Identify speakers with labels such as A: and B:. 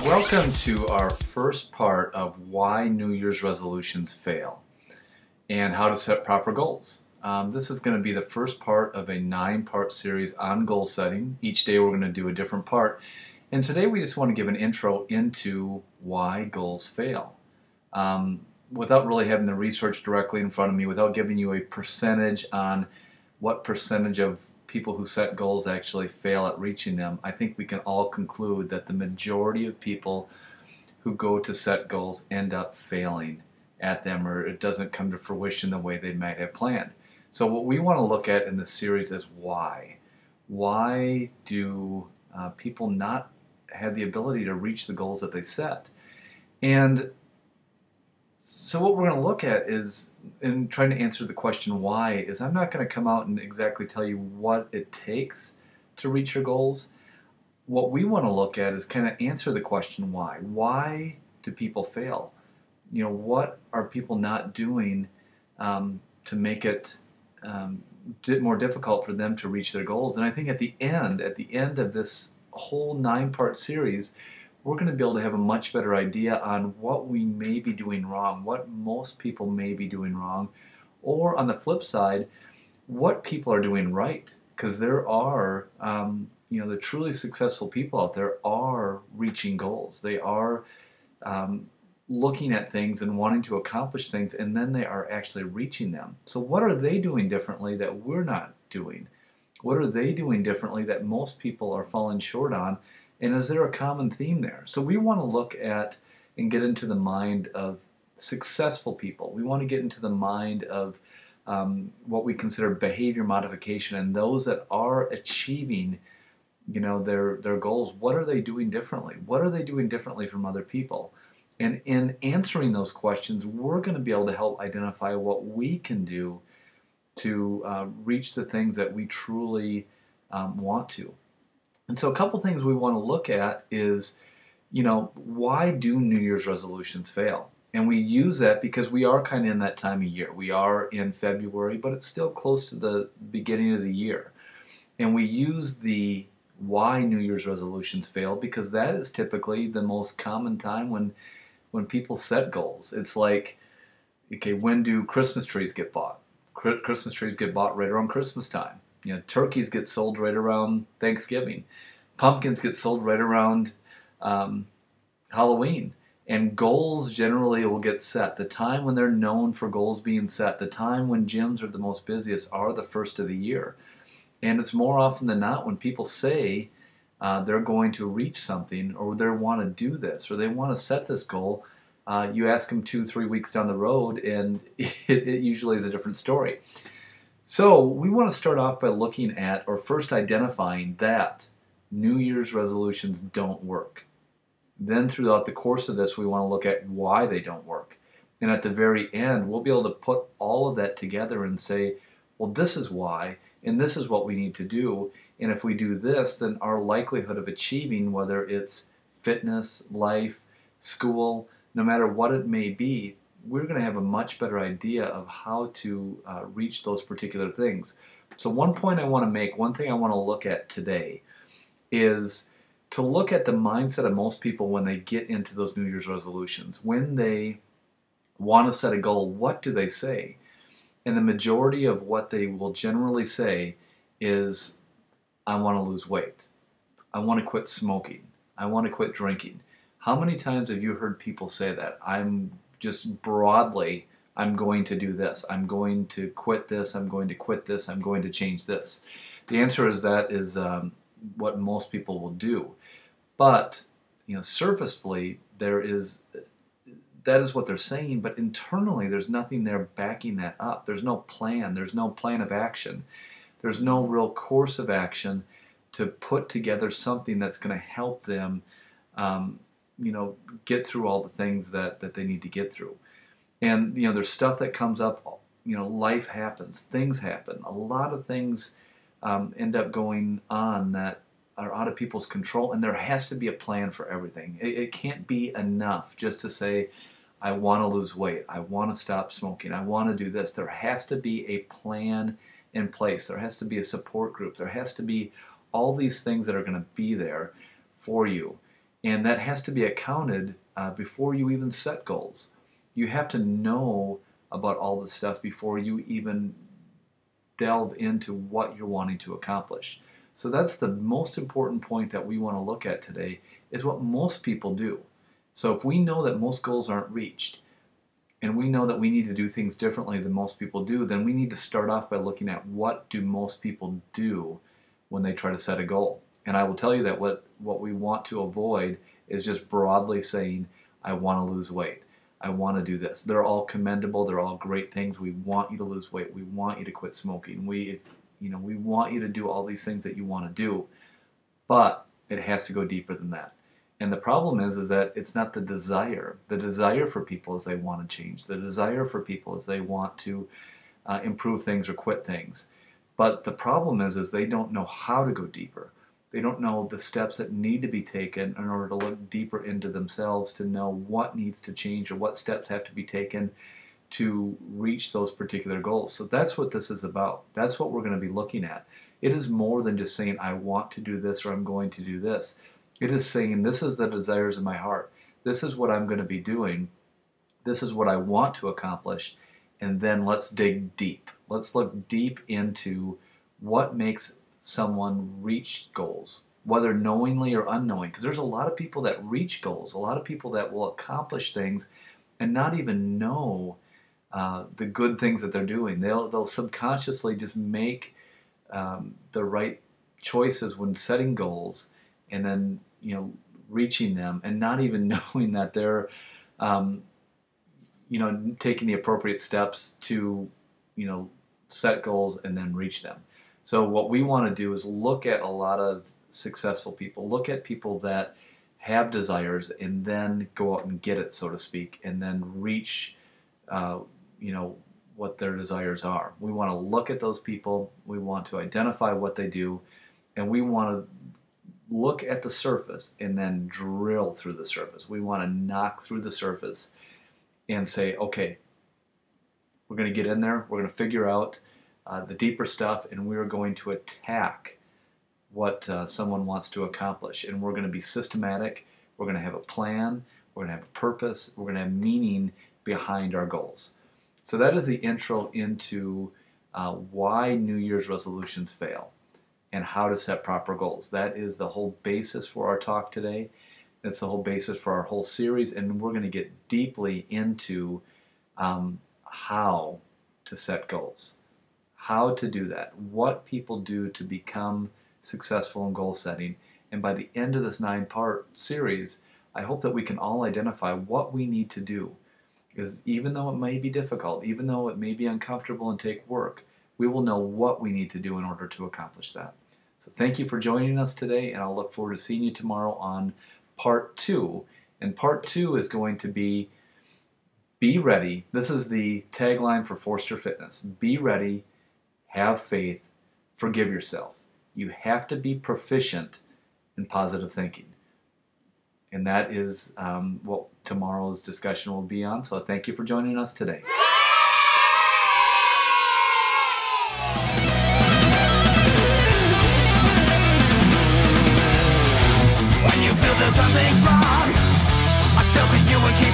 A: Welcome to our first part of why New Year's resolutions fail and how to set proper goals. This is going to be the first part of a 9-part series on goal setting. Each day we're going to do a different part. And today we just want to give an intro into why goals fail. Without really having the research directly in front of me, without giving you a percentage on what percentage of people who set goals actually fail at reaching them, I think we can all conclude that the majority of people who go to set goals end up failing at them, or it doesn't come to fruition the way they might have planned. So what we want to look at in this series is why. Why do people not have the ability to reach the goals that they set? And so what we're going to look at is, in trying to answer the question why, is I'm not going to come out and exactly tell you what it takes to reach your goals. What we want to look at is kind of answer the question why. Why do people fail? You know, what are people not doing to make it more difficult for them to reach their goals? And I think at the end of this whole 9-part series, we're going to be able to have a much better idea on what we may be doing wrong, what most people may be doing wrong, or on the flip side, what people are doing right. Because there are, the truly successful people out there are reaching goals. They are looking at things and wanting to accomplish things, and then they are actually reaching them. So what are they doing differently that we're not doing? What are they doing differently that most people are falling short on? And is there a common theme there? So we want to look at and get into the mind of successful people. We want to get into the mind of what we consider behavior modification, and those that are achieving, their goals. What are they doing differently? What are they doing differently from other people? And in answering those questions, we're going to be able to help identify what we can do to reach the things that we truly want to. And so a couple things we want to look at is, why do New Year's resolutions fail? And we use that because we are kind of in that time of year. We are in February, but it's still close to the beginning of the year. And we use the why New Year's resolutions fail because that is typically the most common time when people set goals. It's like, okay, when do Christmas trees get bought? Christmas trees get bought right around Christmas time. Turkeys get sold right around Thanksgiving. Pumpkins get sold right around Halloween. And goals generally will get set. The time when they're known for goals being set, the time when gyms are the most busiest are the first of the year. And it's more often than not when people say they're going to reach something, or they want to do this, or they want to set this goal, you ask them 2-3 weeks down the road, and it usually is a different story. So we want to start off by looking at, or first identifying that New Year's resolutions don't work. Then throughout the course of this, we want to look at why they don't work. And at the very end, we'll be able to put all of that together and say, well, this is why, and this is what we need to do. And if we do this, then our likelihood of achieving, whether it's fitness, life, school, no matter what it may be, we're going to have a much better idea of how to reach those particular things. So one point I want to make, one thing I want to look at today is to look at the mindset of most people when they get into those New Year's resolutions. When they want to set a goal, what do they say? And the majority of what they will generally say is, I want to lose weight. I want to quit smoking. I want to quit drinking. How many times have you heard people say that? I'm going to do this. I'm going to quit this. I'm going to quit this. I'm going to change this. The answer is that is what most people will do. But, surfacely, that is what they're saying, but internally there's nothing there backing that up. There's no plan. There's no plan of action. There's no real course of action to put together something that's going to help them get through all the things that they need to get through. And, there's stuff that comes up, life happens, things happen. A lot of things end up going on that are out of people's control, and there has to be a plan for everything. It can't be enough just to say, I want to lose weight, I want to stop smoking, I want to do this. There has to be a plan in place. There has to be a support group. There has to be all these things that are going to be there for you. And that has to be accounted before you even set goals. You have to know about all this stuff before you even delve into what you're wanting to accomplish. So that's the most important point that we want to look at today, is what most people do. So if we know that most goals aren't reached, and we know that we need to do things differently than most people do, then we need to start off by looking at what do most people do when they try to set a goal. And I will tell you that what we want to avoid is just broadly saying, I want to lose weight. I want to do this. They're all commendable. They're all great things. We want you to lose weight. We want you to quit smoking. We want you to do all these things that you want to do. But it has to go deeper than that. And the problem is that it's not the desire. The desire for people is they want to change. The desire for people is they want to improve things or quit things. But the problem is they don't know how to go deeper. They don't know the steps that need to be taken in order to look deeper into themselves, to know what needs to change or what steps have to be taken to reach those particular goals. So that's what this is about. That's what we're going to be looking at. It is more than just saying, I want to do this or I'm going to do this. It is saying, this is the desires of my heart. This is what I'm going to be doing. This is what I want to accomplish. And then let's dig deep. Let's look deep into what makes someone reach goals, whether knowingly or unknowing. Because there's a lot of people that reach goals, a lot of people that will accomplish things and not even know the good things that they're doing. They'll subconsciously just make the right choices when setting goals, and then reaching them, and not even knowing that they're taking the appropriate steps to set goals and then reach them. So what we want to do is look at a lot of successful people, look at people that have desires and then go out and get it, so to speak, and then reach what their desires are. We want to look at those people, we want to identify what they do, and we want to look at the surface and then drill through the surface. We want to knock through the surface and say, okay, we're going to get in there, we're going to figure out the deeper stuff, and we're going to attack what someone wants to accomplish. And we're going to be systematic, we're going to have a plan, we're going to have a purpose, we're going to have meaning behind our goals. So that is the intro into why New Year's resolutions fail and how to set proper goals. That is the whole basis for our talk today. That's the whole basis for our whole series, and we're going to get deeply into how to set goals, how to do that, what people do to become successful in goal setting. And by the end of this 9-part series, I hope that we can all identify what we need to do. Because even though it may be difficult, even though it may be uncomfortable and take work, we will know what we need to do in order to accomplish that. So thank you for joining us today, and I'll look forward to seeing you tomorrow on part 2. And part 2 is going to be ready. This is the tagline for Forster Fitness. Be ready, have faith, forgive yourself. You have to be proficient in positive thinking. And that is what tomorrow's discussion will be on. So thank you for joining us today.
B: When you feel that something's wrong, I'll shelter you and keep